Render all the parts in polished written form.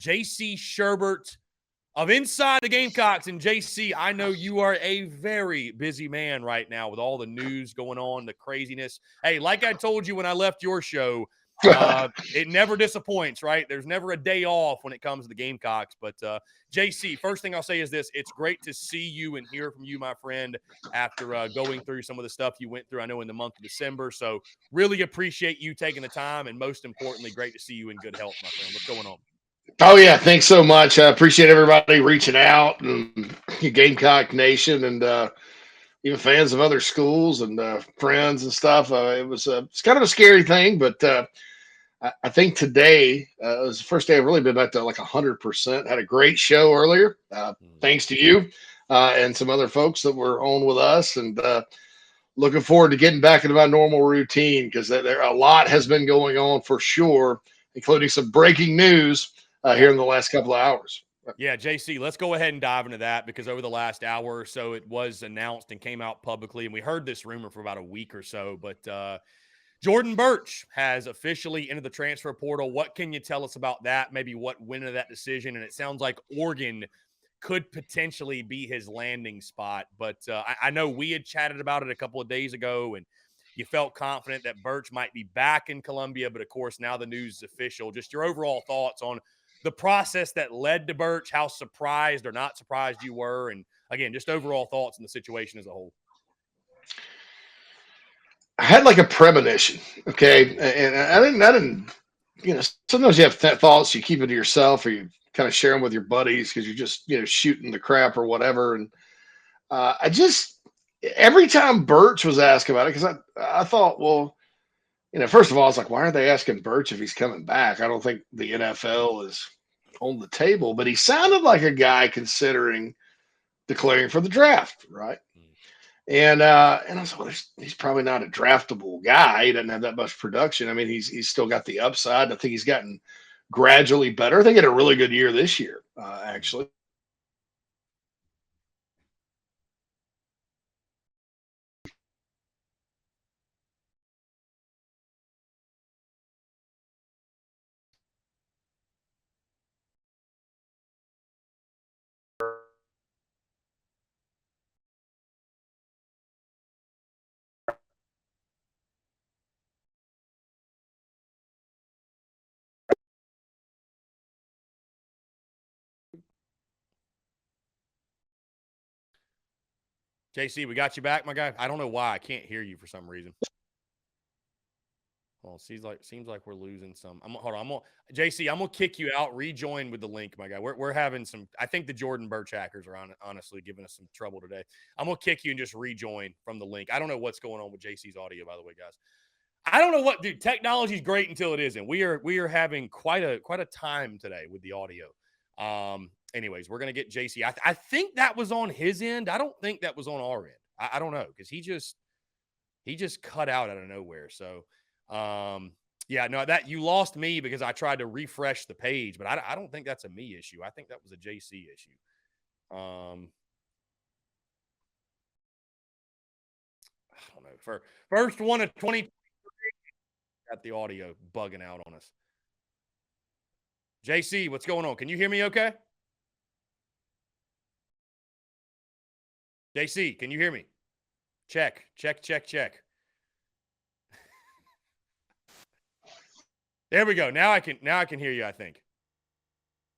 JC Shurburtt of Inside the Gamecocks. And JC, I know you are a very busy man right now with all the news going on, the craziness. Hey, like I told you when I left your show, it never disappoints, right? There's never a day off when it comes to the Gamecocks. But JC, first thing I'll say is this. It's great to see you and hear from you, my friend, after going through some of the stuff you went through, I know, in the month of December. So really appreciate you taking the time. And most importantly, great to see you in good health, my friend. What's going on? Oh yeah, thanks so much. I appreciate everybody reaching out and Gamecock Nation and even fans of other schools and friends and stuff. It's kind of a scary thing, but I think today was the first day I've really been back to like 100%. Had a great show earlier, thanks to you and some other folks that were on with us, and looking forward to getting back into my normal routine because there a lot has been going on for sure, including some breaking news here in the last couple of hours. Yeah, JC, let's go ahead and dive into that because over the last hour or so, it was announced and came out publicly, and we heard this rumor for about a week or so, but Jordan Burch has officially entered the transfer portal. What can you tell us about that? Maybe what went into that decision? And it sounds like Oregon could potentially be his landing spot, but I know we had chatted about it a couple of days ago, and you felt confident that Burch might be back in Columbia, but of course, now the news is official. Just your overall thoughts on the process that led to Burch, how surprised or not surprised you were, and again, just overall thoughts on the situation as a whole. I had like a premonition, okay, and I didn't, sometimes you have thoughts you keep it to yourself or you kind of share them with your buddies because you're just shooting the crap or whatever, and I just every time Birch was asked about it because I thought, well, first of all, I was like, why aren't they asking Birch if he's coming back? I don't think the NFL is on the table, but he sounded like a guy considering declaring for the draft, right? And I was like, well, he's probably not a draftable guy. He doesn't have that much production. I mean, he's still got the upside. I think he's gotten gradually better. I think he had a really good year this year, actually. JC, we got you back, my guy. I don't know why I can't hear you for some reason. Well, seems like we're losing some. Hold on. JC. I'm gonna kick you out. Rejoin with the link, my guy. We're having some. I think the Jordan Burch hackers are honestly giving us some trouble today. I'm gonna kick you and just rejoin from the link. I don't know what's going on with JC's audio, by the way, guys. I don't know what, dude. Technology's great until it isn't. We are having quite a time today with the audio. Anyways, we're gonna get JC. I think that was on his end. I don't think that was on our end. I don't know because he just cut out of nowhere. So. Yeah, no, that you lost me because I tried to refresh the page, but I don't think that's a me issue. I think that was a JC issue. I don't know. For first one of 20, got the audio bugging out on us. JC, what's going on? Can you hear me okay? JC, can you hear me? Check. There we go. Now I can hear you, I think.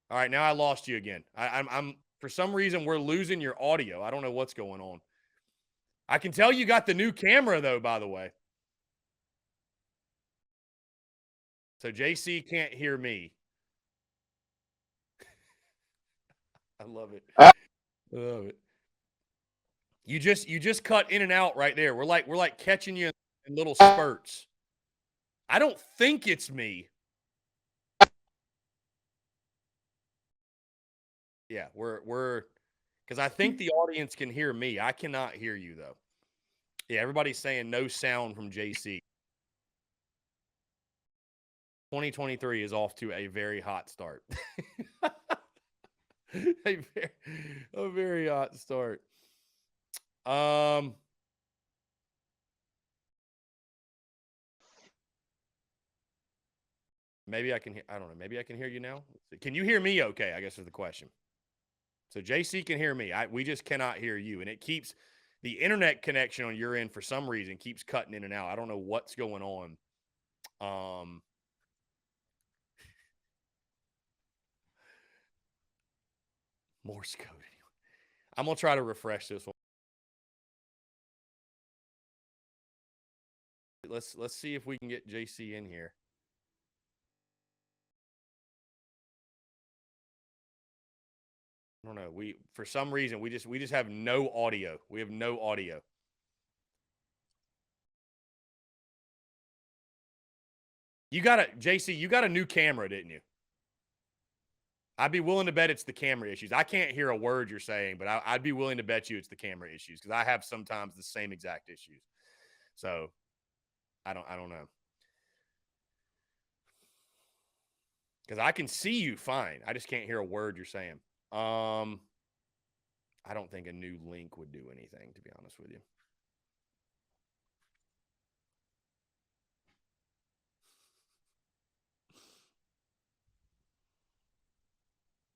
All right, now I lost you again. I'm for some reason we're losing your audio. I don't know what's going on. I can tell you got the new camera though, by the way. So JC can't hear me. I love it. I love it. You just cut in and out right there. We're like catching you in little spurts. I don't think it's me. Yeah, we're because I think the audience can hear me. I cannot hear you though. Yeah, everybody's saying no sound from JC. 2023 is off to a very hot start. a very hot start. Maybe I can hear. I don't know. Maybe I can hear you now. Can you hear me? Okay, I guess is the question. So JC can hear me. We just cannot hear you, and it keeps the internet connection on your end for some reason keeps cutting in and out. I don't know what's going on. Morse code. I'm gonna try to refresh this one. Let's see if we can get JC in here. I don't know. For some reason we just have no audio. We have no audio. JC, you got a new camera, didn't you? I'd be willing to bet it's the camera issues. I can't hear a word you're saying, but I'd be willing to bet you it's the camera issues because I have sometimes the same exact issues. So I don't know. Because I can see you fine. I just can't hear a word you're saying. I don't think a new link would do anything, to be honest with you.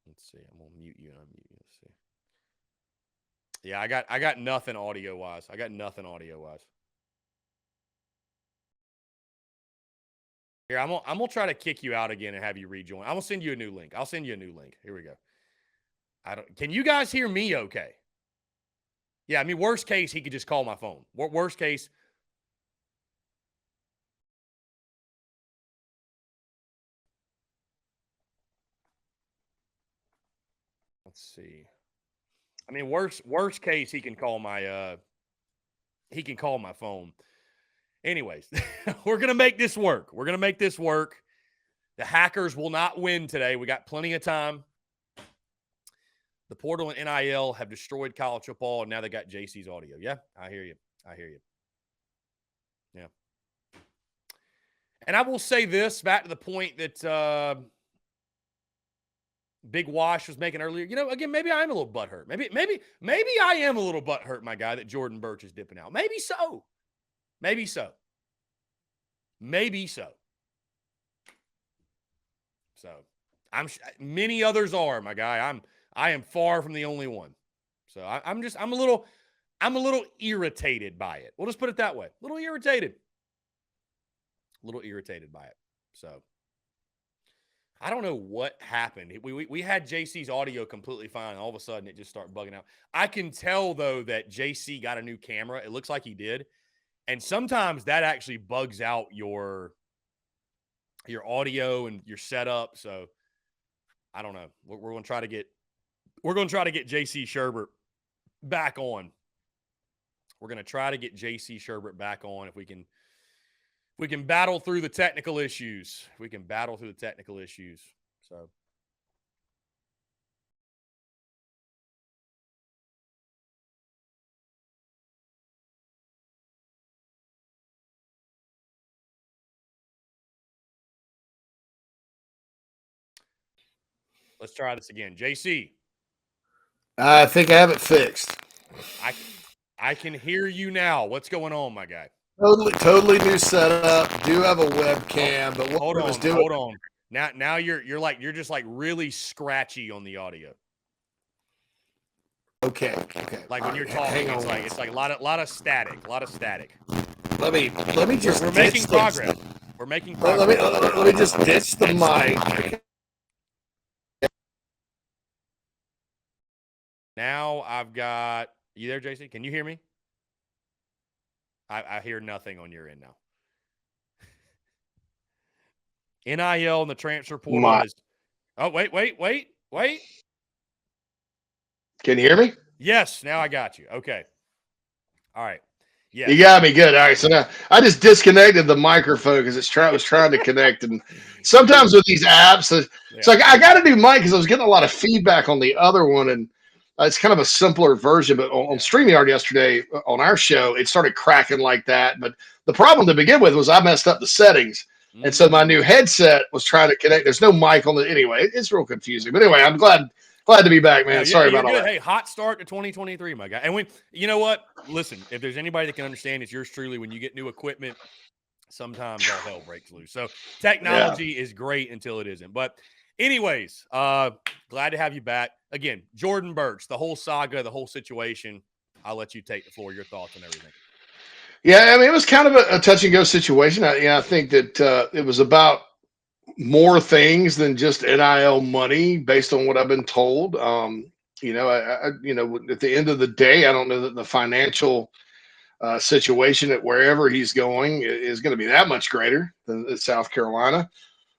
Let's see. I'm gonna mute you and unmute you. Let's see. Yeah, I got nothing audio wise. Here, I'm gonna try to kick you out again and have you rejoin. I'm gonna send you a new link. I'll send you a new link. Here we go. Can you guys hear me okay? Yeah, I mean, worst case, he could just call my phone. Worst case. Let's see. I mean, worst case, he can call my phone. Anyways, we're gonna make this work. The Hackers will not win today. We got plenty of time. The portal and NIL have destroyed college football, and now they got JC's audio. Yeah, I hear you. Yeah. And I will say this, back to the point that Big Wash was making earlier. You know, again, maybe I am a little butthurt. Maybe I am a little butthurt, my guy, that Jordan Burch is dipping out. Maybe so. So many others are, my guy. I am far from the only one. So I'm a little irritated by it. We'll just put it that way. A little irritated by it. So I don't know what happened. We had JC's audio completely fine. All of a sudden, it just started bugging out. I can tell, though, that JC got a new camera. It looks like he did. And sometimes that actually bugs out your audio and your setup. So I don't know. We're going to try to get JC Shurburtt back on. We're going to try to get JC Shurburtt back on if we can battle through the technical issues. So let's try this again. JC. I think I have it fixed. I can hear you now. What's going on, my guy? Totally new setup. Do have a webcam, but hold on. Now you're just like really scratchy on the audio. Okay. Like when you're talking, it's like a lot of static. Let me just. We're making progress. Let me just ditch the mic. Now I've got you there, JC. Can you hear me? I hear nothing on your end now. NIL and the transfer portal is. Oh, wait. Can you hear me? Yes, now I got you. Okay. All right. Yeah. You got me good. All right. So now I just disconnected the microphone because was trying to connect. And sometimes with these apps, it's like I got a new mic because I was getting a lot of feedback on the other one. And it's kind of a simpler version, but on StreamYard yesterday on our show, it started cracking like that. But the problem to begin with was I messed up the settings. And so my new headset was trying to connect. There's no mic on the anyway. It's real confusing. But anyway, I'm glad to be back, man. Sorry about all that. Hey, hot start to 2023, my guy. And you know what? Listen, if there's anybody that can understand, it's yours truly. When you get new equipment, sometimes all hell breaks loose. So Yeah. technology is great until it isn't. But anyways, glad to have you back. Again, Jordan Birch, the whole saga, the whole situation. I'll let you take the floor, your thoughts on everything. Yeah, I mean, it was kind of a touch and go situation. I think that it was about more things than just NIL money, based on what I've been told. At the end of the day, I don't know that the financial situation at wherever he's going is going to be that much greater than South Carolina,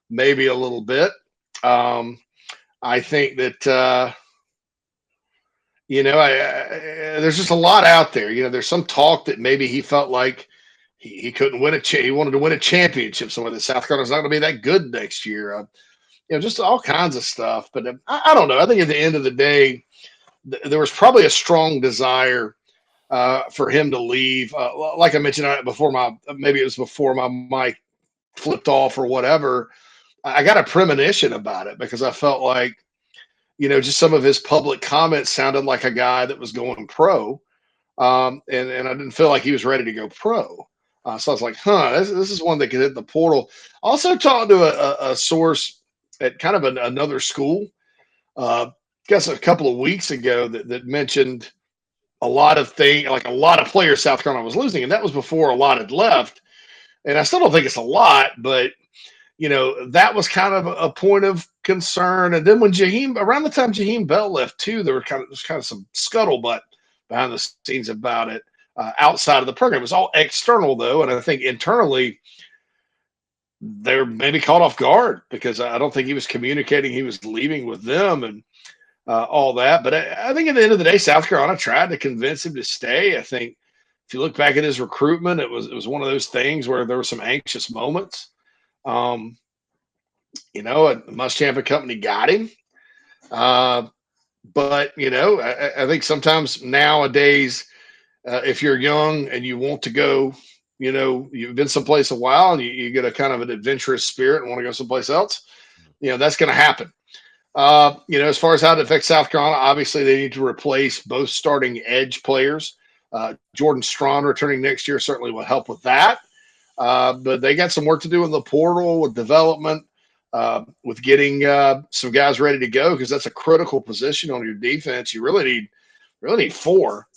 maybe a little bit. Um, I think that there's just a lot out there. There's some talk that maybe he felt like he couldn't win he wanted to win a championship somewhere. That South Carolina's not going to be that good next year. Just all kinds of stuff. But I don't know. I think at the end of the day, there was probably a strong desire for him to leave. Like I mentioned before, maybe it was before my mic flipped off or whatever. I got a premonition about it because I felt like, just some of his public comments sounded like a guy that was going pro. And I didn't feel like he was ready to go pro. So I was like, this is one that could hit the portal. Also talking to a source at kind of another school, I guess a couple of weeks ago that mentioned a lot of things, like a lot of players South Carolina was losing, and that was before a lot had left. And I still don't think it's a lot, but that was kind of a point of concern. And then when around the time Jaheim Bell left too, there was kind of some scuttlebutt behind the scenes about it outside of the program. It was all external though, and I think internally they're maybe caught off guard because I don't think he was communicating he was leaving with them and all that. But I think at the end of the day, South Carolina tried to convince him to stay. I think if you look back at his recruitment, it was one of those things where there were some anxious moments. Um, a Muschamp and company got him. Uh, but I think sometimes nowadays, if you're young and you want to go, you've been someplace a while and you get a kind of an adventurous spirit and want to go someplace else, that's going to happen. As far as how it affects South Carolina, obviously they need to replace both starting edge players. Jordan Strawn returning next year certainly will help with that. But they got some work to do in the portal with development, with getting some guys ready to go because that's a critical position on your defense. You really need four.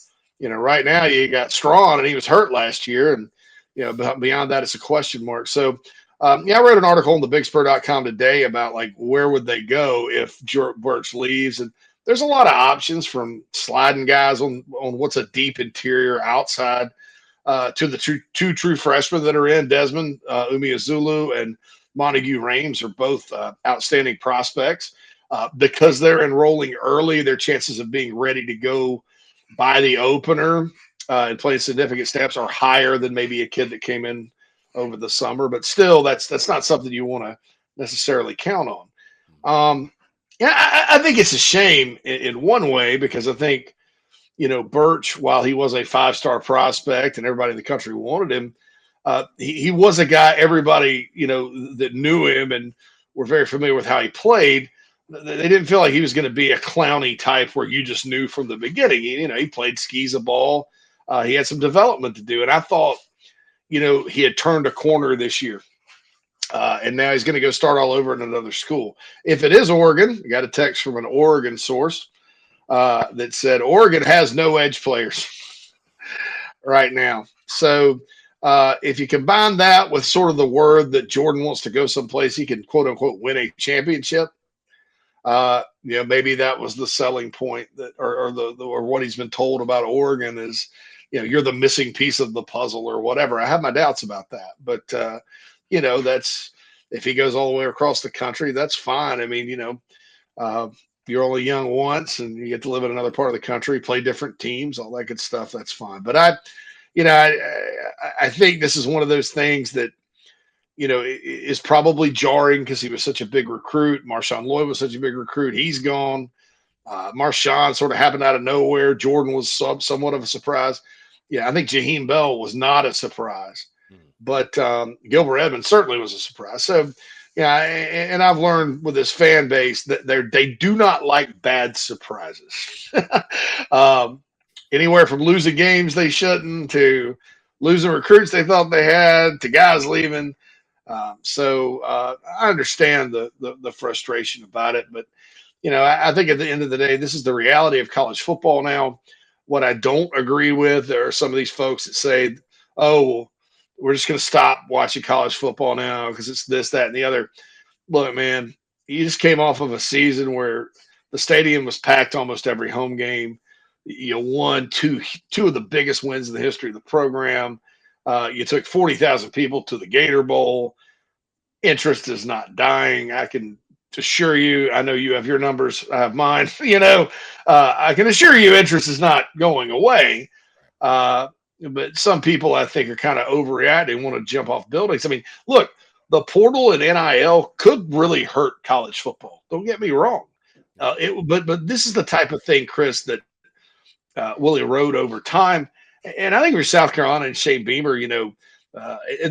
Right now you got Strawn and he was hurt last year, and beyond that it's a question mark. So I wrote an article on thebigspur.com today about like where would they go if Birch leaves, and there's a lot of options from sliding guys on what's a deep interior outside to the two true freshmen that are in Desmond Umeozulu and Montague Rames are both outstanding prospects. Because they're enrolling early, their chances of being ready to go by the opener and playing significant snaps are higher than maybe a kid that came in over the summer. But still, that's not something you want to necessarily count on. I think it's a shame in one way because I think Birch, while he was a 5-star prospect and everybody in the country wanted him, he was a guy everybody, that knew him and were very familiar with how he played. They didn't feel like he was going to be a clowny type where you just knew from the beginning. He played skis a ball. He had some development to do. And I thought, he had turned a corner this year. And now he's going to go start all over in another school. If it is Oregon, I got a text from an Oregon source that said Oregon has no edge players right now. So if you combine that with sort of the word that Jordan wants to go someplace he can quote unquote win a championship, maybe that was the selling point that, or what he's been told about Oregon is, you're the missing piece of the puzzle or whatever. I have my doubts about that, but that's if he goes all the way across the country, that's fine. I mean, you're only young once and you get to live in another part of the country, play different teams, all that good stuff. That's fine. But I think this is one of those things that, is probably jarring because he was such a big recruit. Marshawn Lloyd was such a big recruit. He's gone. Marshawn sort of happened out of nowhere. Jordan was somewhat of a surprise. Yeah, I think Jaheim Bell was not a surprise, but Gilbert Edmonds certainly was a surprise. So, yeah, and I've learned with this fan base that they do not like bad surprises. Anywhere from losing games they shouldn't to losing recruits they thought they had to guys leaving. I understand the frustration about it, but I think at the end of the day, this is the reality of college football now. What I don't agree with are some of these folks that say, "Oh, well, we're just going to stop watching college football now because it's this, that, and the other." Look, man, you just came off of a season where the stadium was packed almost every home game. You won two of the biggest wins in the history of the program. You took 40,000 people to the Gator Bowl. Interest is not dying. I can assure you. I know you have your numbers. I have mine. I can assure you, interest is not going away. Uh, but some people, I think, are kind of overreacting, want to jump off buildings. I mean, look, the portal and NIL could really hurt college football. Don't get me wrong. But this is the type of thing, Chris, that will erode over time. And I think for South Carolina and Shane Beamer, and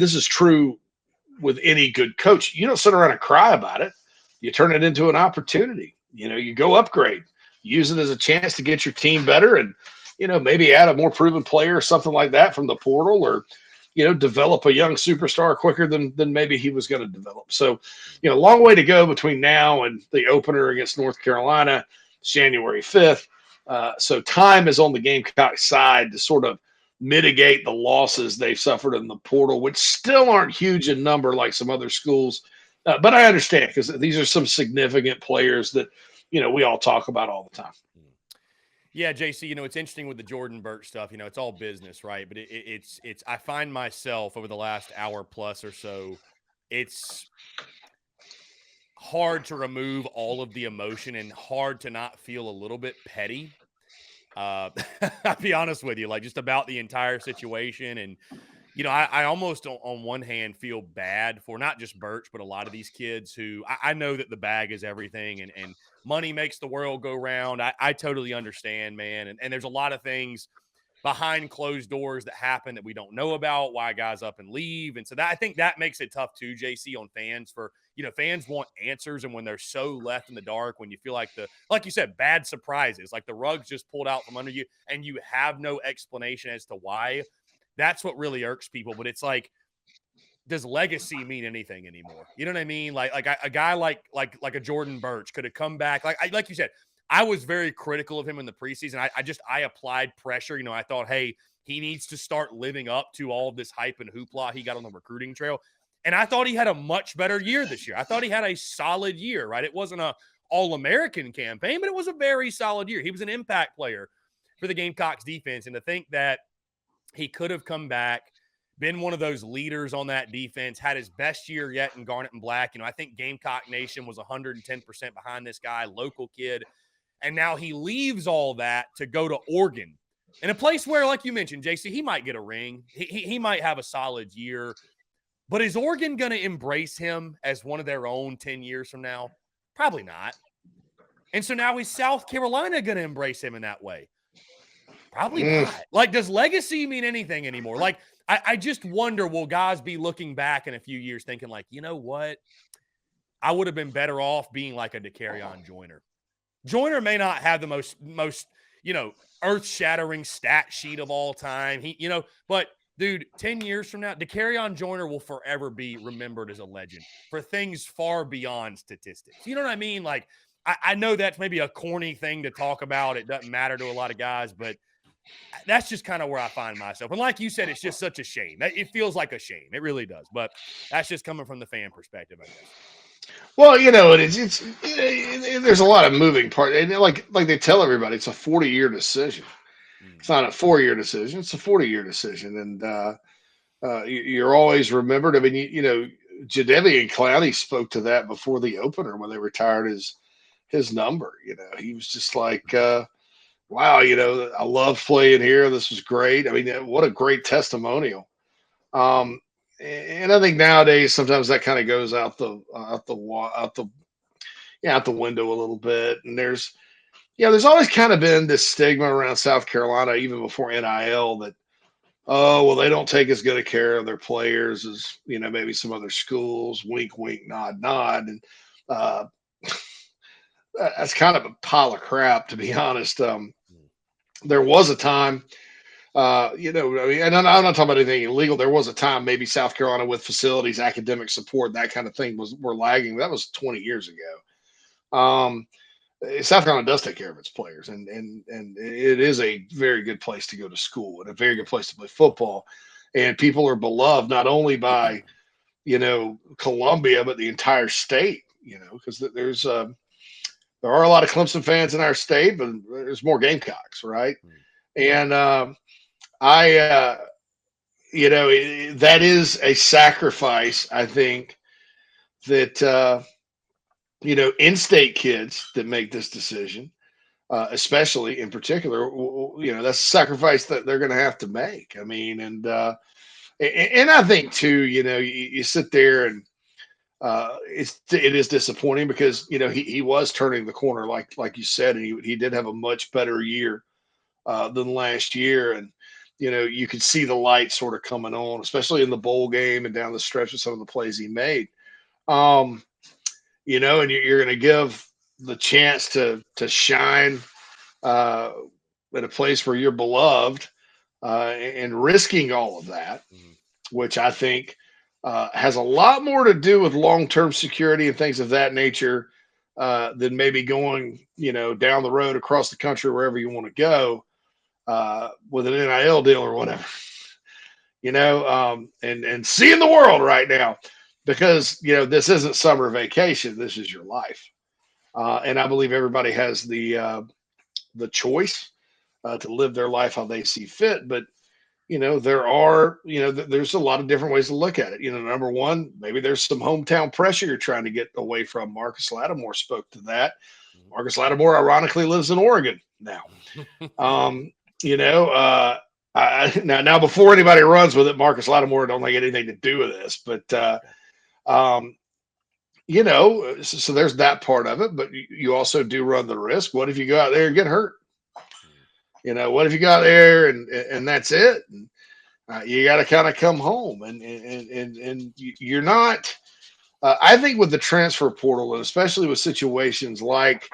this is true with any good coach. You don't sit around and cry about it. You turn it into an opportunity. You go upgrade, use it as a chance to get your team better, and maybe add a more proven player or something like that from the portal, or develop a young superstar quicker than maybe he was going to develop. So, long way to go between now and the opener against North Carolina, January 5th. So time is on the Gamecock side to sort of mitigate the losses they've suffered in the portal, which still aren't huge in number like some other schools. But I understand because these are some significant players that, we all talk about all the time. Yeah, JC, it's interesting with the Jordan Burch stuff. It's all business, right? But it's I find myself over the last hour plus or so, it's hard to remove all of the emotion and hard to not feel a little bit petty. I'll be honest with you, like just about the entire situation. And, I almost on one hand feel bad for not just Birch, but a lot of these kids who I know that the bag is everything and money makes the world go round. I totally understand, man. And there's a lot of things behind closed doors that happen that we don't know about, why guys up and leave. And so I think that makes it tough too, JC, on fans for, fans want answers. And when they're so left in the dark, when you feel like like you said, bad surprises, like the rug's just pulled out from under you and you have no explanation as to why, that's what really irks people. But it's like, does legacy mean anything anymore? You know what I mean? Like a guy like a Jordan Birch could have come back. Like you said, I was very critical of him in the preseason. I applied pressure. I thought, hey, he needs to start living up to all of this hype and hoopla he got on the recruiting trail. And I thought he had a much better year this year. I thought he had a solid year, right? It wasn't a All-American campaign, but it was a very solid year. He was an impact player for the Gamecocks defense. And to think that he could have come back, been one of those leaders on that defense, had his best year yet in Garnet and Black. I think Gamecock Nation was 110% behind this guy, local kid. And now he leaves all that to go to Oregon, in a place where, like you mentioned, JC, he might get a ring. He might have a solid year. But is Oregon going to embrace him as one of their own 10 years from now? Probably not. And so now is South Carolina going to embrace him in that way? Probably not. Like, does legacy mean anything anymore? Like, I just wonder, will guys be looking back in a few years thinking like, you know what? I would have been better off being like a DeCarrion Joyner. Joyner may not have the most earth-shattering stat sheet of all time. But dude, 10 years from now, DeCarrion Joyner will forever be remembered as a legend for things far beyond statistics. You know what I mean? Like, I know that's maybe a corny thing to talk about. It doesn't matter to a lot of guys, but that's just kind of where I find myself. And like you said, it's just such a shame. It feels like a shame. It really does. But that's just coming from the fan perspective, I guess. Well, there's a lot of moving parts, and like they tell everybody, it's a 40-year decision. It's not a 4-year decision; it's a 40-year decision, and you're always remembered. I mean, Jadeveon Clowney spoke to that before the opener when they retired his number. He was just like, "Wow, I love playing here. This was great. I mean, what a great testimonial." And I think nowadays sometimes that kind of goes out the window a little bit. And there's always kind of been this stigma around South Carolina, even before NIL, that they don't take as good a care of their players as maybe some other schools. Wink, wink, nod, nod, and that's kind of a pile of crap, to be honest. There was a time I mean, and I'm not talking about anything illegal. There was a time maybe South Carolina with facilities, academic support, that kind of thing were lagging. That was 20 years ago. South Carolina does take care of its players, and it is a very good place to go to school and a very good place to play football. And people are beloved not only by Columbia, but the entire state. Because there are a lot of Clemson fans in our state, but there's more Gamecocks, right? And I, that is a sacrifice. I think that in-state kids that make this decision, especially in particular, that's a sacrifice that they're going to have to make. I mean, and I think too, you sit there and it is disappointing because he was turning the corner, like you said, and he did have a much better year than last year, and you could see the light sort of coming on, especially in the bowl game and down the stretch with some of the plays he made. And you're going to give the chance to shine at a place where you're beloved, and risking all of that, which I think has a lot more to do with long-term security and things of that nature than maybe going, down the road across the country, wherever you want to go, with an NIL deal or whatever, and seeing the world right now, because, this isn't summer vacation. This is your life. And I believe everybody has the choice to live their life how they see fit. But, there's a lot of different ways to look at it. Number one, maybe there's some hometown pressure you're trying to get away from. Marcus Lattimore spoke to that. Marcus Lattimore, ironically, lives in Oregon now. Now before anybody runs with it, Marcus Lattimore don't like anything to do with this, but so there's that part of it. But you also do run the risk. What if you go out there and get hurt? What if you go out there and that's it? And, you got to kind of come home, and you're not. I think with the transfer portal, and especially with situations like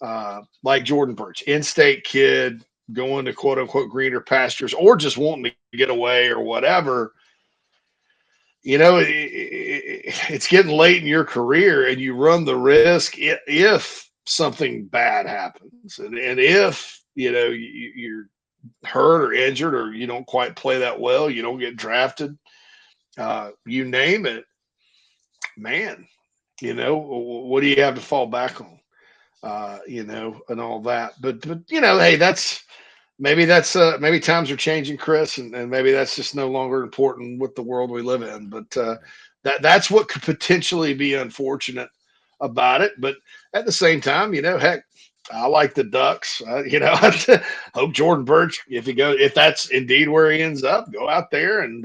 Jordan Birch, in-state kid going to quote unquote greener pastures, or just wanting to get away or whatever. It's getting late in your career, and you run the risk if something bad happens, and if you're hurt or injured, or you don't quite play that well, you don't get drafted, you name it, man, what do you have to fall back on, and all that. But hey, maybe times are changing, Chris, and maybe that's just no longer important with the world we live in. But that's what could potentially be unfortunate about it. But at the same time, heck, I like the Ducks. I hope Jordan Birch, if that's indeed where he ends up, go out there and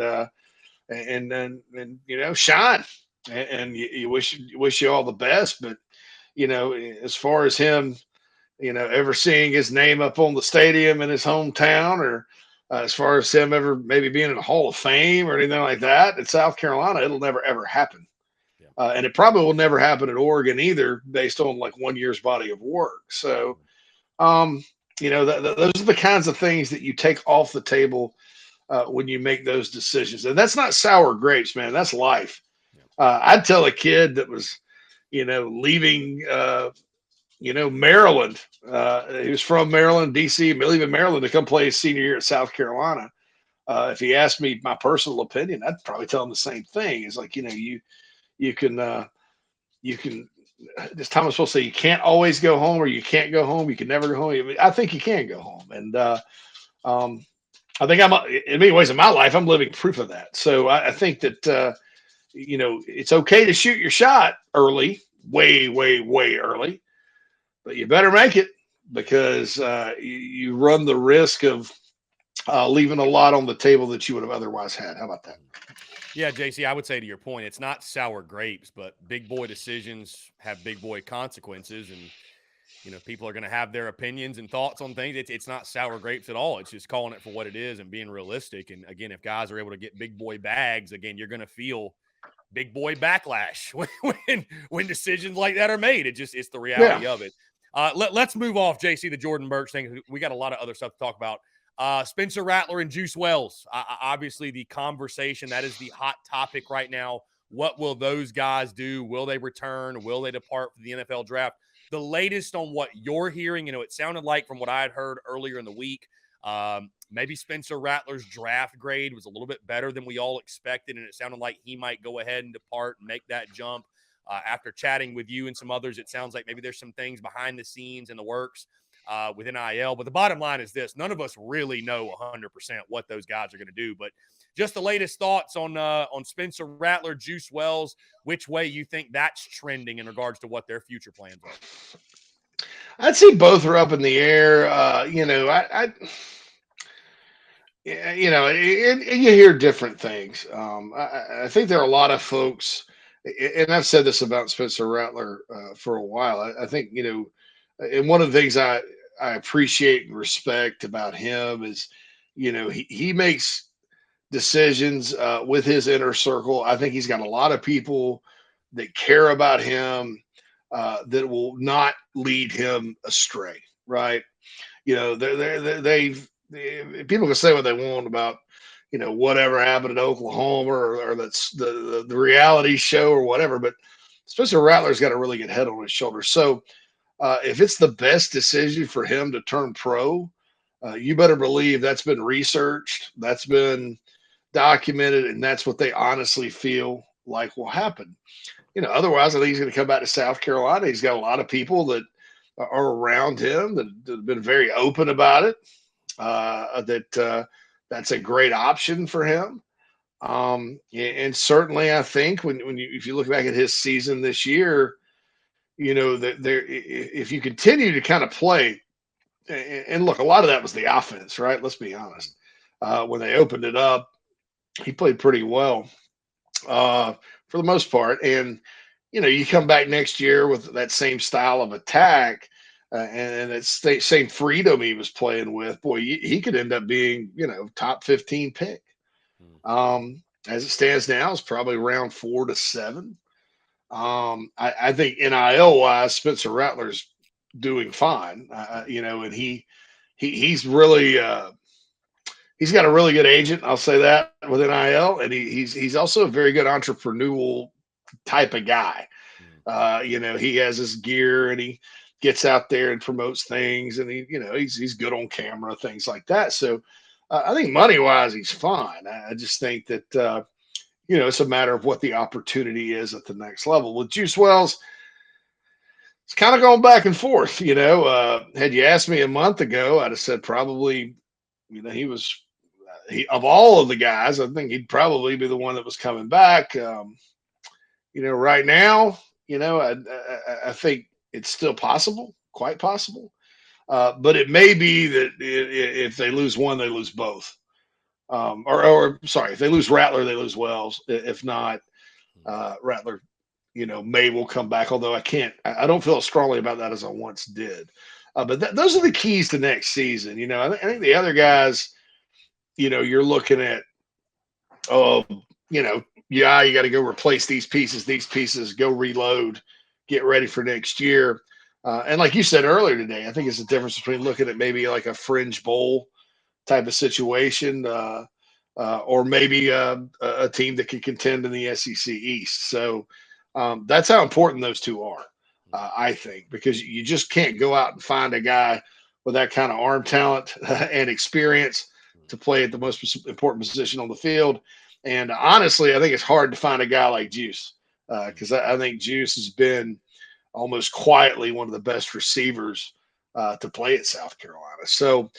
shine. And you wish you all the best. But as far as him, ever seeing his name up on the stadium in his hometown, or as far as him ever maybe being in the Hall of Fame or anything like that in South Carolina, it'll never ever happen. And it probably will never happen at Oregon either, based on like 1 year's body of work. So, those are the kinds of things that you take off the table when you make those decisions. And that's not sour grapes, man. That's life. I'd tell a kid that was, leaving, Maryland. He was from Maryland, D.C., leaving Maryland to come play his senior year at South Carolina. If he asked me my personal opinion, I'd probably tell him the same thing. It's like, you can, as Thomas will say, you can't always go home, or you can't go home. You can never go home. I think you can go home. And I think in many ways in my life, I'm living proof of that. So I think that, it's okay to shoot your shot early, way, way, way early, but you better make it, because you run the risk of leaving a lot on the table that you would have otherwise had. How about that? Yeah, JC, I would say to your point, it's not sour grapes, but big boy decisions have big boy consequences. And, people are going to have their opinions and thoughts on things. It's not sour grapes at all. It's just calling it for what it is and being realistic. And again, if guys are able to get big boy bags, again, you're going to feel big boy backlash when decisions like that are made. It's the reality of it. Let's move off, JC, the Jordan Birch thing. We got a lot of other stuff to talk about. Spencer Rattler and Juice Wells. Obviously, the conversation that is the hot topic right now. What will those guys do? Will they return? Will they depart for the NFL draft? The latest on what you're hearing, it sounded like from what I had heard earlier in the week, maybe Spencer Rattler's draft grade was a little bit better than we all expected, and it sounded like he might go ahead and depart and make that jump. After chatting with you and some others, it sounds like maybe there's some things behind the scenes in the works with NIL. But the bottom line is this: none of us really know 100% what those guys are going to do. But just the latest thoughts on Spencer Rattler, Juice Wells, which way you think that's trending in regards to what their future plans are. I'd say both are up in the air. You hear different things. I think there are a lot of folks, and I've said this about Spencer Rattler for a while. I think, and one of the things I appreciate and respect about him is, he makes decisions with his inner circle. I think he's got a lot of people that care about him that will not lead him astray, right? They've people can say what they want about whatever happened in Oklahoma or that's the reality show or whatever, but Spencer Rattler's got a really good head on his shoulders. So if it's the best decision for him to turn pro, you better believe that's been researched, that's been documented, and that's what they honestly feel like will happen. Otherwise, I think he's going to come back to South Carolina. He's got a lot of people that are around him that have been very open about it. That's a great option for him. And certainly, I think if you look back at his season this year, that if you continue to kind of play, and look, a lot of that was the offense, right? Let's be honest. When they opened it up, he played pretty well for the most part. And you come back next year with that same style of attack. And it's the same freedom he was playing with. Boy, he could end up being, top 15 pick. As it stands now, it's probably around 4 to 7. I think NIL wise, Spencer Rattler's doing fine. And he's really he's got a really good agent. I'll say that with NIL, and he's also a very good entrepreneurial type of guy. He has his gear and he gets out there and promotes things, and he's good on camera, things like that. So I think money wise, he's fine. I just think that it's a matter of what the opportunity is at the next level. With Juice Wells, it's kind of going back and forth. Had you asked me a month ago, I'd have said probably, he of all of the guys, I think he'd probably be the one that was coming back. Right now, I think it's still possible, quite possible. But it may be that if they lose one, they lose both. Sorry, if they lose Rattler, they lose Wells. If not, Rattler, will come back. Although I don't feel as strongly about that as I once did. But those are the keys to next season. I think the other guys, you're looking at, you got to go replace these pieces, go reload, get ready for next year. And like you said earlier today, I think it's the difference between looking at maybe like a fringe bowl type of situation or maybe a team that can contend in the SEC East. So that's how important those two are, I think, because you just can't go out and find a guy with that kind of arm talent and experience to play at the most important position on the field. And honestly, I think it's hard to find a guy like Juice because I think Juice has been almost quietly one of the best receivers to play at South Carolina. So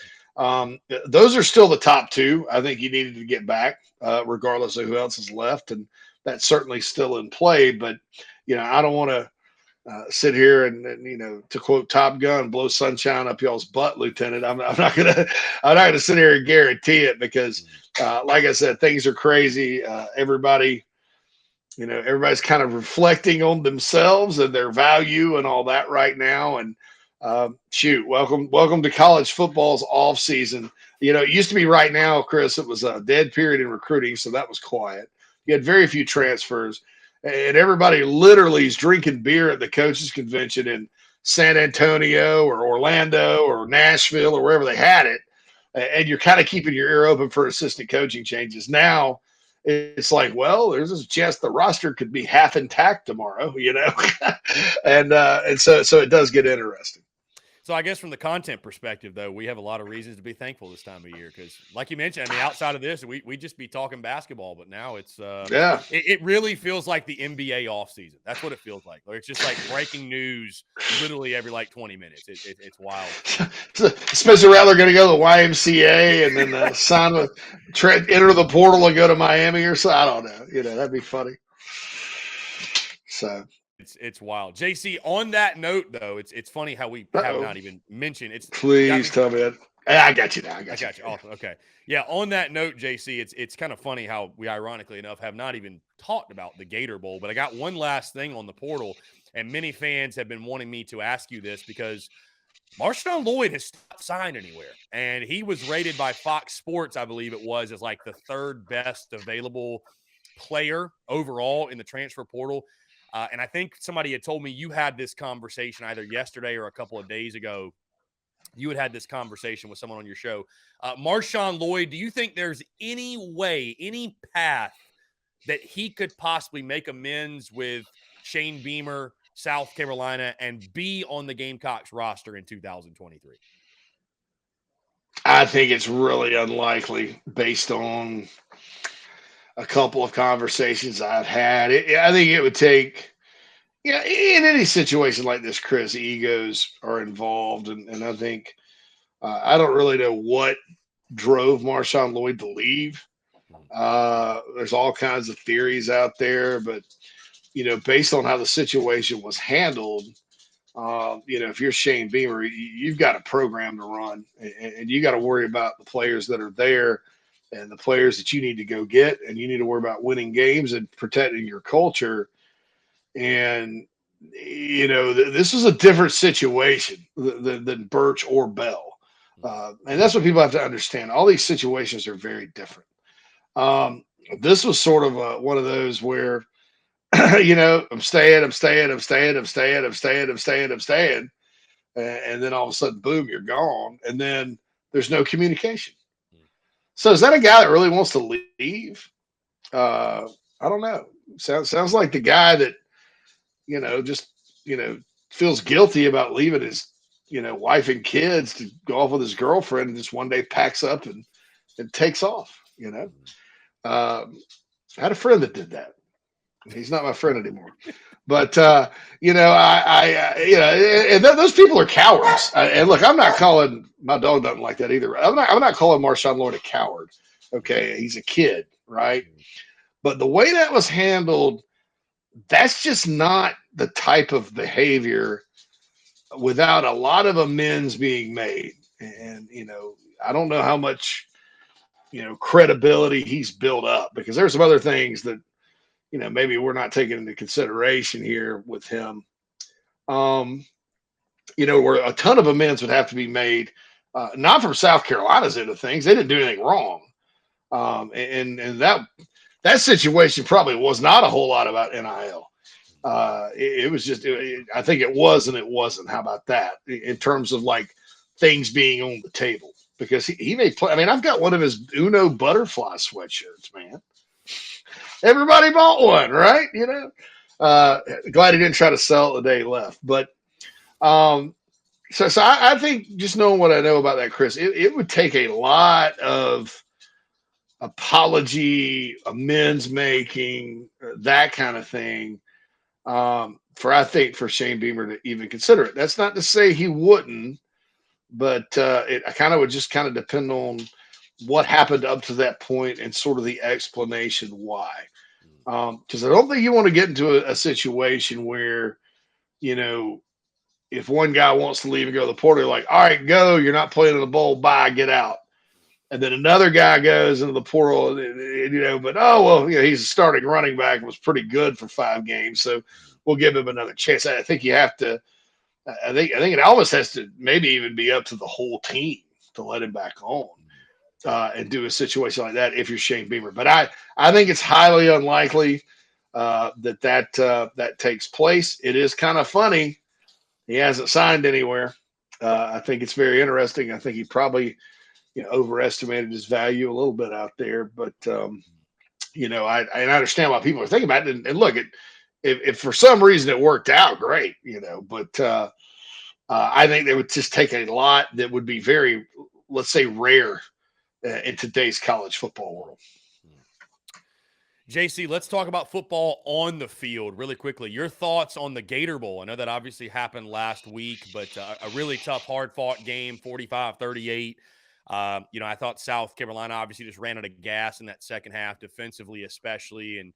those are still the top two. I think you needed to get back regardless of who else is left. And that's certainly still in play. But, I don't want to sit here and to quote Top Gun, blow sunshine up y'all's butt, Lieutenant. I'm not gonna sit here and guarantee it because, like I said, things are crazy. Everybody's kind of reflecting on themselves and their value and all that right now. And welcome to college football's off season. It used to be right now, Chris. It was a dead period in recruiting, so that was quiet. You had very few transfers. And everybody literally is drinking beer at the coaches convention in San Antonio or Orlando or Nashville or wherever they had it and you're kind of keeping your ear open for assistant coaching changes. Now it's like, well, there's a chance the roster could be half intact tomorrow, and so it does get interesting. So I guess from the content perspective, though, we have a lot of reasons to be thankful this time of year because, like you mentioned, I mean, outside of this, we just be talking basketball, but now Yeah. it really feels like the NBA offseason. That's what it feels like. It's just like breaking news literally every like 20 minutes. It's wild. Spencer Rattler going to go to the YMCA and then enter the portal and go to Miami or so. I don't know. That'd be funny. So it's wild. JC, on that note, though, it's funny how we have not even mentioned it's. Please tell me that. I got you now. I got you. Awesome. Okay. Yeah. On that note, JC, it's kind of funny how we, ironically enough, have not even talked about the Gator Bowl. But I got one last thing on the portal, and many fans have been wanting me to ask you this because Marshawn Lloyd has not signed anywhere, and he was rated by Fox Sports, I believe it was, as like the third best available player overall in the transfer portal. And I think somebody had told me you had this conversation either yesterday or a couple of days ago. You had this conversation with someone on your show. Marshawn Lloyd, do you think there's any way, any path that he could possibly make amends with Shane Beamer, South Carolina, and be on the Gamecocks roster in 2023? I think it's really unlikely based on a couple of conversations I've had. I think it would take, in any situation like this, Chris, egos are involved. And I think, I don't really know what drove Marshawn Lloyd to leave. There's all kinds of theories out there, but, based on how the situation was handled, if you're Shane Beamer, you've got a program to run, and you got to worry about the players that are there and the players that you need to go get, and you need to worry about winning games and protecting your culture. And this is a different situation than Birch or Bell, and that's what people have to understand. All these situations are very different. This was sort of one of those where I'm staying, and then all of a sudden, boom, you're gone, and then there's no communication. So is that a guy that really wants to leave? I don't know. Sounds like the guy that just feels guilty about leaving his wife and kids to go off with his girlfriend, and just one day packs up and takes off. I had a friend that did that. He's not my friend anymore. But and those people are cowards. And look, I'm not calling my dog nothing like that either. I'm not calling Marshawn Lloyd a coward. Okay, he's a kid, right? But the way that was handled, that's just not the type of behavior without a lot of amends being made. And I don't know how much credibility he's built up, because there's some other things that maybe we're not taking into consideration here with him. Where a ton of amends would have to be made, not from South Carolina's end of things. They didn't do anything wrong. And that situation probably was not a whole lot about NIL. It was just, I think it was and it wasn't. How about that in terms of like things being on the table? Because he may play. I mean, I've got one of his Uno butterfly sweatshirts, man. Everybody bought one, right? Glad he didn't try to sell it the day he left. But so I think, just knowing what I know about that, Chris, it would take a lot of apology, amends making, that kind of thing, for Shane Beamer to even consider it. That's not to say he wouldn't, but it kind of would just kind of depend on what happened up to that point and sort of the explanation why. Because I don't think you want to get into a situation where, if one guy wants to leave and go to the portal, like, all right, go, you're not playing in the bowl, bye, get out. And then another guy goes into the portal, but he's a starting running back and was pretty good for 5 games, so we'll give him another chance. I think you have to. I think it almost has to maybe even be up to the whole team to let him back on and do a situation like that if you're Shane Beamer. But I think it's highly unlikely that takes place. It is kind of funny. He hasn't signed anywhere. I think it's very interesting. I think he probably overestimated his value a little bit out there. But I understand why people are thinking about it. And look, if for some reason it worked out, great, But I think they would just take a lot that would be very, let's say, rare in today's college football world. JC, let's talk about football on the field really quickly. Your thoughts on the Gator Bowl? I know that obviously happened last week, but a really tough, hard-fought game, 45-38. I thought South Carolina obviously just ran out of gas in that second half, defensively especially, and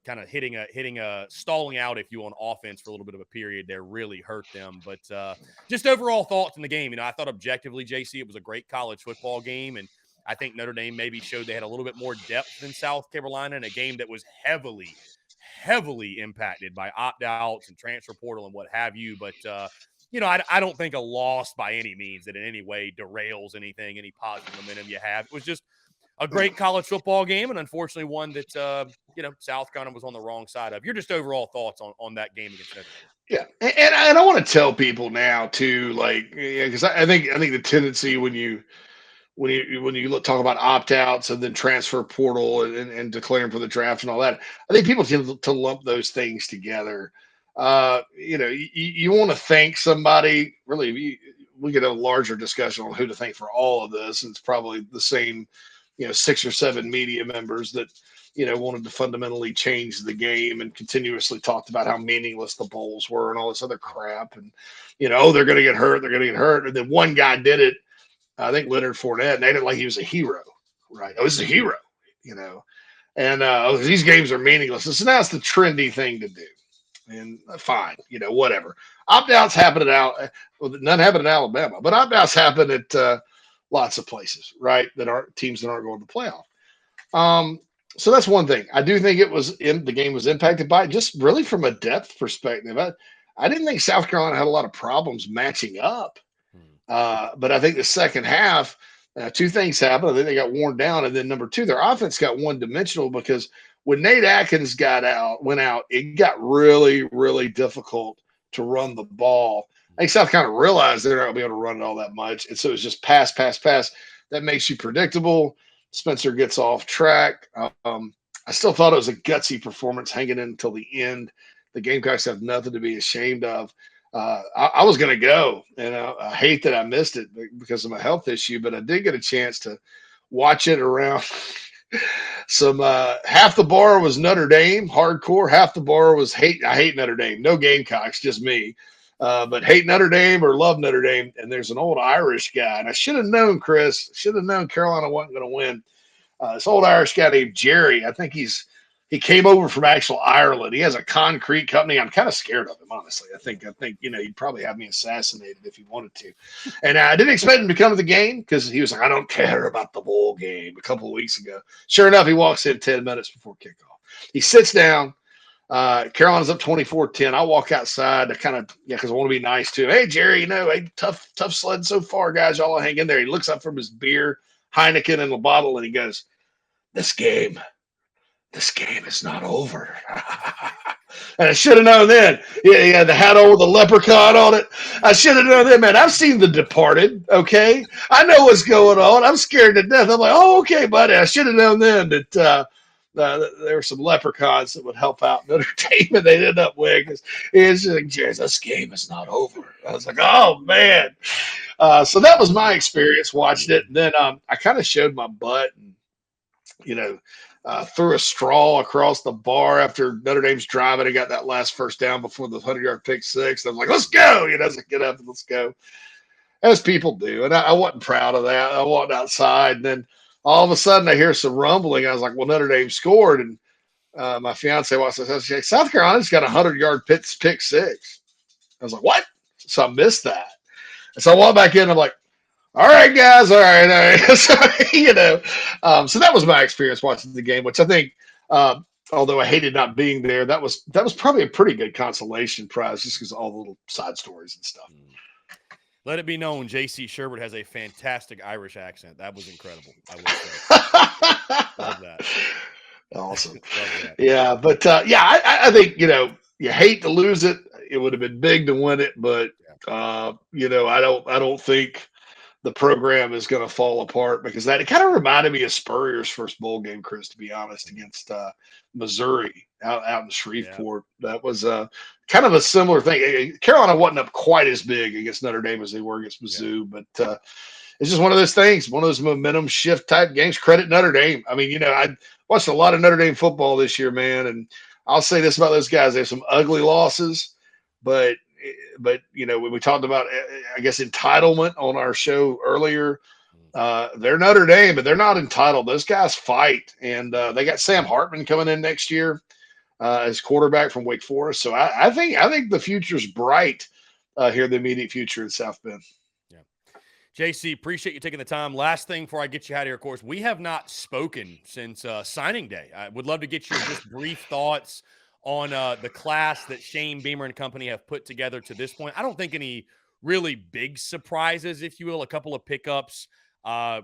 kind of stalling out, if you, on offense for a little bit of a period there really hurt them. But just overall thoughts in the game. I thought objectively, JC, it was a great college football game, and I think Notre Dame maybe showed they had a little bit more depth than South Carolina in a game that was heavily, heavily impacted by opt-outs and transfer portal and what have you. But, I don't think a loss by any means that in any way derails anything, any positive momentum you have. It was just a great college football game, and unfortunately one that, South Carolina was on the wrong side of. Your just overall thoughts on that game against Notre Dame. Yeah, and I want to tell people now too, like, because I think the tendency when you talk about opt outs and then transfer portal and declaring for the draft and all that, I think people tend to lump those things together. You want to thank somebody. Really, we get a larger discussion on who to thank for all of this, and it's probably the same, 6 or 7 media members that wanted to fundamentally change the game and continuously talked about how meaningless the bowls were and all this other crap. And they're going to get hurt, and then one guy did it. I think Leonard Fournette, and they didn't like he was a hero, right? Oh, he's a hero, and these games are meaningless. So now it's the trendy thing to do, and fine, whatever. Opt-outs happen none happen in Alabama, but opt-outs happen at lots of places, right? That aren't teams that aren't going to the playoff. So that's one thing. I do think the game was impacted by it, just really from a depth perspective. I didn't think South Carolina had a lot of problems matching up. But I think the second half, 2 things happened. I think they got worn down. And then number 2, their offense got one-dimensional because when Nate Atkins went out, it got really, really difficult to run the ball. I think South Carolina realized they're not going to be able to run it all that much. And so it's just pass, pass, pass. That makes you predictable. Spencer gets off track. I still thought it was a gutsy performance hanging in until the end. The Gamecocks have nothing to be ashamed of. I was going to go, and I hate that I missed it because of my health issue, but I did get a chance to watch it around some half the bar was Notre Dame hardcore, half the bar was I hate Notre Dame, no Gamecocks, just me, but hate Notre Dame or love Notre Dame. And there's an old Irish guy, and I should have known, Chris, Carolina wasn't going to win. This old Irish guy named Jerry, I think he came over from actual Ireland. He has a concrete company. I'm kind of scared of him, honestly. I think he'd probably have me assassinated if he wanted to. And I didn't expect him to come to the game because he was like, I don't care about the bowl game a couple of weeks ago. Sure enough, he walks in 10 minutes before kickoff. He sits down. Carolina's up 24-10. I walk outside to because I want to be nice to him. Hey, Jerry, hey, tough sled so far, guys. Y'all hang in there. He looks up from his beer, Heineken in the bottle, and he goes, this game is not over. And I should have known then. Yeah, the hat on with the leprechaun on it. I should have known then, man. I've seen The Departed, okay? I know what's going on. I'm scared to death. I'm like, oh, okay, buddy. I should have known then that there were some leprechauns that would help out Notre Dame, and they'd end up winning. It's like, Jerry, this game is not over. I was like, oh, man. So that was my experience watching it. And then I kind of showed my butt and, threw a straw across the bar after Notre Dame's driving and got that last first down before the 100-yard pick six. I was like, let's go. I was like, get up and let's go. As people do. And I wasn't proud of that. I walked outside, and then all of a sudden I hear some rumbling. I was like, well, Notre Dame scored. And my fiance walks up and says, South Carolina's got a 100-yard pick six. I was like, what? So I missed that. And so I walked back in, and I'm like, all right, guys. All right. So, so that was my experience watching the game, which I think, although I hated not being there, that was probably a pretty good consolation prize just because of all the little side stories and stuff. Let it be known, J.C. Shurburtt has a fantastic Irish accent. That was incredible. I will say. Love that. Awesome. Love that. Yeah, but I think you hate to lose it. It would have been big to win it, but I don't think the program is going to fall apart because that it kind of reminded me of Spurrier's first bowl game, Chris, to be honest, against Missouri out in Yeah. Shreveport. That was kind of a similar thing. Carolina wasn't up quite as big against Notre Dame as they were against Yeah. Mizzou, but it's just one of those things, one of those momentum shift type games. Credit Notre Dame. I mean, I watched a lot of Notre Dame football this year, man, and I'll say this about those guys: they have some ugly losses, but when we talked about, I guess, entitlement on our show earlier, they're Notre Dame, but they're not entitled. Those guys fight, and they got Sam Hartman coming in next year as quarterback from Wake Forest. So I think the future's bright here, the immediate future in South Bend. Yeah. JC, appreciate you taking the time. Last thing before I get you out of here, of course, we have not spoken since signing day. I would love to get your just brief thoughts on the class that Shane Beamer and company have put together to this point. I don't think any really big surprises, if you will, a couple of pickups.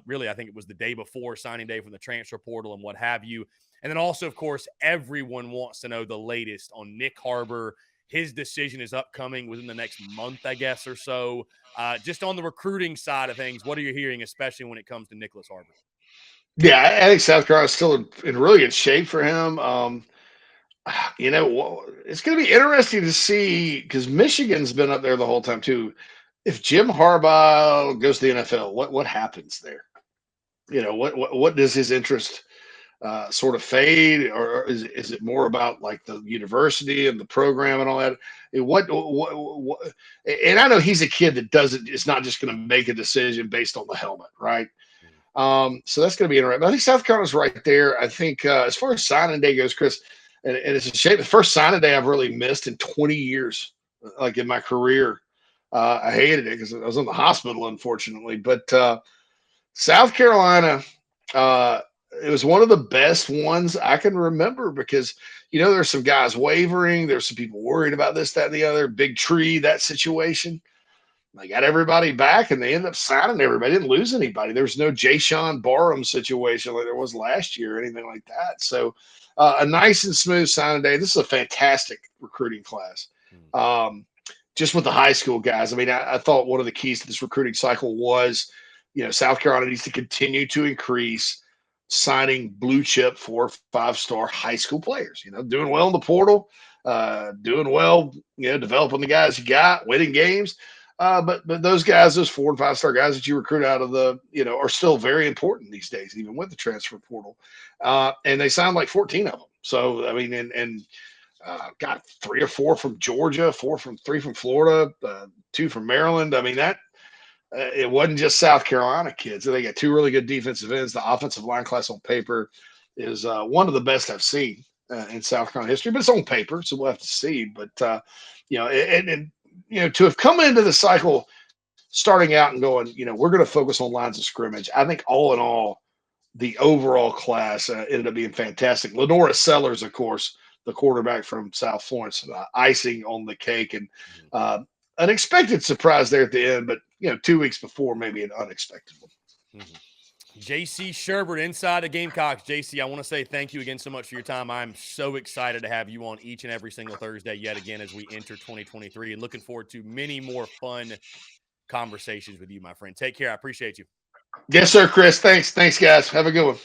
Really, I think it was the day before signing day from the transfer portal and what have you. And then also, of course, everyone wants to know the latest on Nick Harbor. His decision is upcoming within the next month, I guess, or so. Just on the recruiting side of things, what are you hearing, especially when it comes to Nicholas Harbor? Yeah, I think South Carolina's still in really good shape for him. It's going to be interesting to see because Michigan's been up there the whole time too. If Jim Harbaugh goes to the NFL, what happens there? What does his interest sort of fade, or is it more about like the university and the program and all that? What? And I know he's a kid that doesn't. It's not just going to make a decision based on the helmet, right? So that's going to be interesting. But I think South Carolina's right there. I think as far as signing day goes, Chris, and it's a shame. The first signing day I've really missed in 20 years, like in my career. I hated it because I was in the hospital, unfortunately. But South Carolina, uh, it was one of the best ones I can remember because there's some guys wavering, there's some people worried about this, that, and the other. Big tree, that situation. They got everybody back, and they ended up signing everybody. They didn't lose anybody. There was no Jay Sean Barham situation like there was last year or anything like that. So, a nice and smooth signing day. This is a fantastic recruiting class. Um, just with the high school guys. I mean, I thought one of the keys to this recruiting cycle was, South Carolina needs to continue to increase signing blue chip 4 or 5 star high school players. Doing well in the portal, doing well, developing the guys you got, winning games. But those guys, those 4 and 5 star guys that you recruit out of are still very important these days, even with the transfer portal. And they signed like 14 of them. So I mean, and got 3 or 4 from Georgia, 3 from Florida, 2 from Maryland. I mean that. It wasn't just South Carolina kids. They got 2 really good defensive ends. The offensive line class on paper is one of the best I've seen in South Carolina history, but it's on paper, so we'll have to see. But to have come into the cycle starting out and going, we're going to focus on lines of scrimmage. I think all in all, the overall class ended up being fantastic. Lenora Sellers, of course, the quarterback from South Florence, icing on the cake, and an expected surprise there at the end, but 2 weeks before, maybe an unexpected one. JC Shurburtt inside the Gamecocks. JC, I want to say thank you again so much for your time. I'm so excited to have you on each and every single Thursday yet again as we enter 2023, and looking forward to many more fun conversations with you, my friend. Take care. I appreciate you. Yes, sir, Chris. Thanks, guys. Have a good one.